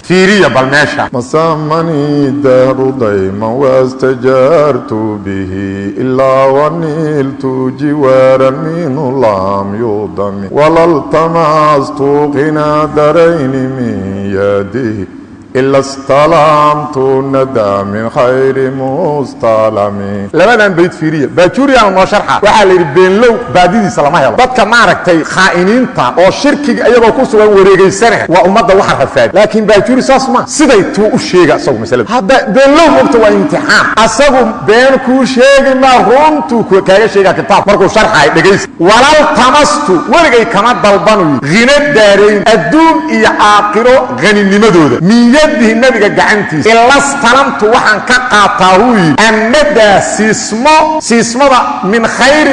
فيريا بالماشا مسامني الدهر ضيما واستجارت به إلا ونلت جوارا منه لم يضم ولا التمست غنى درين من يده إلا استلمت الندى من خير مستلم لماذا بيت فيريا باجوريا ما شرحه وحال بين لو بعدي سلام هيل dadka ma aragtay khaa'iniinta oo shirkiga ayagoo ku sugan wareegaysanah waa umada waxa rafaad laakiin baajuri saas ma siday tuu u sheega asagu misalada hada been loo waqti waa imtixaan asagu been ku sheegay ma runtu ku kaaga sheega kitaab markuu sharxay dhageys walal tamastu warigay kama dalbanu ghina daareen adduun iyo aakhiro ghaninimadooda يده النبي جعنتي إلا استلمت وحن كقاطعوي الندى سيسمو من خير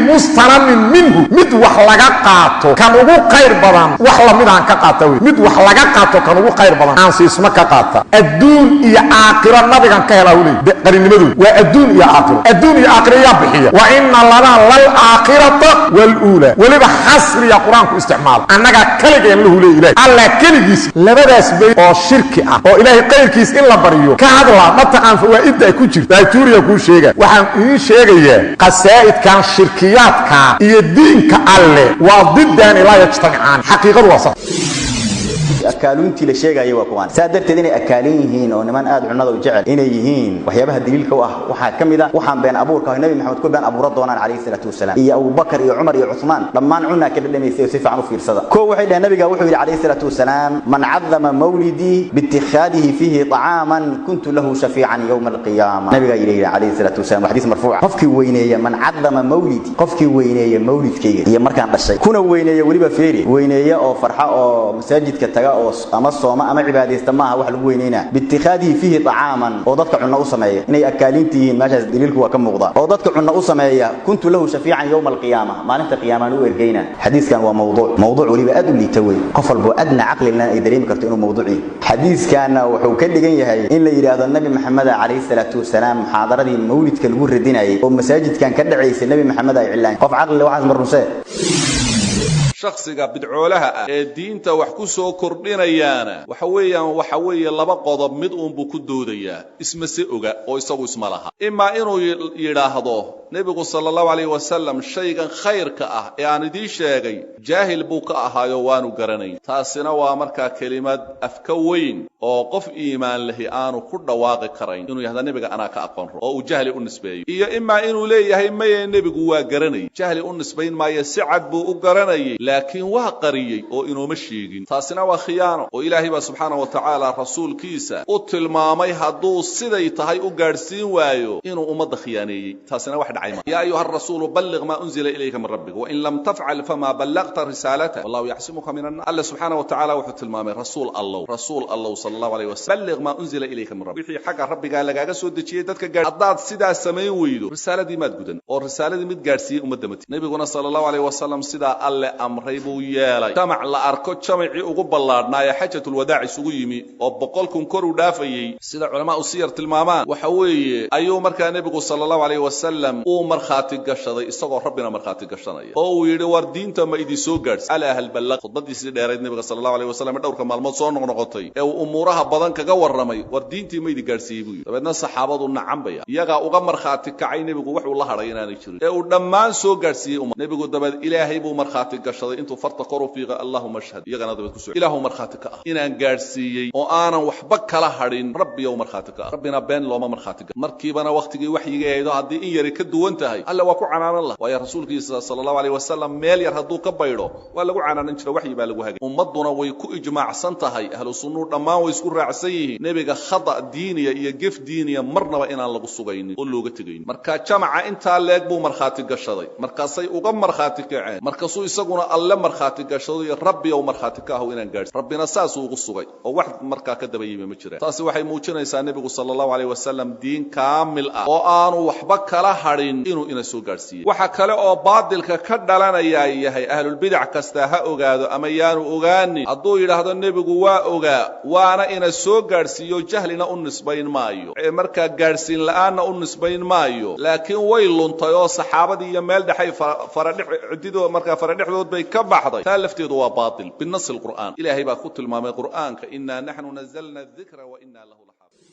مستلم منه مد وحلقا قاطو كان وقو خير بدن وحلا مدان كقاطعوي مد وحلقا قاطو كان وقو خير بدن عن سيسمو كقاطع الدون يا آخر النبي كان كهلاولي قرين مدو والدون يا آخر الدون يا آخر يا بحية وإن لنا للآخرة والأولى ولبا حصر يا قرآن استعمال أنك كلك يمله لي إليه الله كلك labadaas bay oo shirki ah oo ilaahay qeyrkiis in la bariyo ka hadla ma taqaan fawaaidda ay ku jirto tuuriya ku sheega waxaan idin sheegayaa qasaa'idkan shirkiyaadka iyo diinka alle waa diddaan ilaa yajtamicaan xaqiiqadu waa sax أكالونتي لشيء waa kuwan saadarteed inay akaalin yihiin oo niman aad cunada u jecel inay yihiin waxyaabaha daliilka waxa kamida waxaan been abuurka nabi maxamed ku been abuur doonaan kaleey sallallahu wasallam iyo Abu Bakar iyo Umar iyo Uthman dhamaan cunna ka dhameeyay si fiican u fiirsada ko waxay dhahay nabiga wuxuu yiri kaleey sallallahu wasallam man azzama mawlidi biittikhadihi fihi ta'aman kuntu lahu shafi'an yawm al-qiyamah nabiga yiri kaleey sallallahu wasallam hadith marfuuc qofkii weyneeya man azzama mawlidi qofkii weyneeya mawlidkayga iyo markaan dhashay kuna weyneeya waliba feeri weyneeya oo farxa oo masaajidka taga ama sooma ama cibaadeysta maaha wax lagu weyneyna biittikhadihi fihi ta'aman oo dadka cunna u sameeya inay akaalintihiin meeshaas daliilku waa ka muuqda oo dadka cunna u sameeya kuntu lahu shafiican yawm al-qiyamah maalinta qiyaamana u ergeyna xadiiskan waa mawduuc waliba aad u liitaway qof walba adna aqli lana ay dareemi karto inuu mawduuci xadiiskan wuxuu ka dhigan yahay in la yiraahdo nabi maxamed alayhi salatu wasalaam muhaadaradii mawlidka lagu radinayay oo masaajidkan ka dhaceysay nabi maxamed ay cilaan qof aqli waxaas marnusay shakhsiga bidcoolaha ee diinta wax ku soo kordhinayana waxa weeye laba qodob mid uun buu ku doodayaa isma si oga oo isagu isma laha ima inuu yiraahdo nabigu sallallahu alayhi wasallam shaygan khayrka ah ee aan idin sheegay jaahil buu ka ahaayo waanu garanay taasina waa marka kelimad afka weyn oo qof iimaan leh aanu ku dhawaaqi karayn inuu yahda nabiga ana ka aqoon oo uu jahli u nisbeeyo iyo ima inuu leeyahay may nabigu waa garanay jahli u nisbeyn maayo si cad buu u garanay laakiin waa qariyay oo inooma sheegin taasina waa khiyaano oo ilaahay ba subhanahu wa ta'ala rasuulkiisa u tilmaamay haduu siday tahay u gaarsiin waayo inuu umada khiyaaneeyay taasina wax dhacay ya ayuha ar-rasul balligh ma unzila ilayka min rabbik wa in lam taf'al fama ballaghta risalatahu wallahu yahsimuka min an-nas Allah subhanahu wa ta'ala wuxuu tilmaamay rasuul Allah sallallahu alayhi wasallam balligh ma unzila ilayka min rabbik wixii xaqa rabbiga lagaaga soo dejiyay dadka gaar hadaad sidaa sameyn weydo risaaladii maad gudan oo risaaladii mid gaarsiiyay umada mati nabiguna sallallahu alayhi wasallam sidaa alle amraybu yeelay jamac la arko jamci ugu ballaadnaa xajatul wadaa'i isugu yimi oo 100 kor u dhaafayay sida culama u siyar tilmaamaan waxa weeye ayuu markaa nabigu sallallahu alayhi wasallam uu marxaati gashaday isagoo rabbina marxaati gashanaya oo uu yiri war diinta ma idin soo gaarsi ala hal balaq khudbadiisii dheereed nabiga sallallahu alayhi wasallam dhowrka maalmood soo noqnoqotay ee umuuraha badan kaga waramay war diintii ma idin gaarsiiyay buu dabeedna saxaabadu nacambaya iyaga uga marxaati kacay nabigu wuxuu la haray inaanay jirin ee uu dhammaan soo gaarsiiyay nabigu dabad ilaahay buu marxaati gashaday intuu farta qoru fiiqa allahumma ashhad iyagana dabad ku soo ilaahu marxaati ka inaan gaarsiiyay oo aanan waxba kala harin rabbi oo marxaati ka rabbina been looma marxaati markiibana waqtigii waxyiga aydo hadii in yari ka duwan tahay alla waa ku canaanan Allah waa rasuulkiisa sallallahu alayhi wasallam meel yar haduu ka baydo waa lagu canaanan jiray waxyi baa lagu hagay ummaduna way ku ijmaacsan tahay ahlu sunnah dhamaan way isku raacsan yihiin nabiga khada diiniya iyo gif diiniya marnaba inaan lagu sugaynin oo looga tagayn marka jamaca inta leeg buu marxaati gashaday markaasay uga marxaati kaceen markaasuu isaguna alla marxaati gashaday rabbi oo marxaati ka ah inaan gaarsiin rabbina saas ugu sugay oo wax markaa ka dabayay ma jiraan taasi waxay muujinaysaa nabigu sallallahu alayhi wasallam diin kaamil ah oo aanu waxba kala harin aqbalin inuu ina soo gaarsiiyo waxa kale oo baadilka ka dhalanaya yahay ahlul bid'ah kasta ha ogaado ama yaanu ogaanin hadduu yiraahdo nebigu waa ogaa waana ina soo gaarsiiyo jahlina u nisbayn maayo marka gaarsiin la'aana u nisbayn maayo laakiin way luntay oo saxaabadii iyo meel dhaxay faradhido marka faradhixdood bay ka baxday taa lafteedu waa baatil binas alqur'aan ilaahay baa ku tilmaamay qur'aanka inna nahnu nazzalna adh-dhikra wa inna lahu lahafidun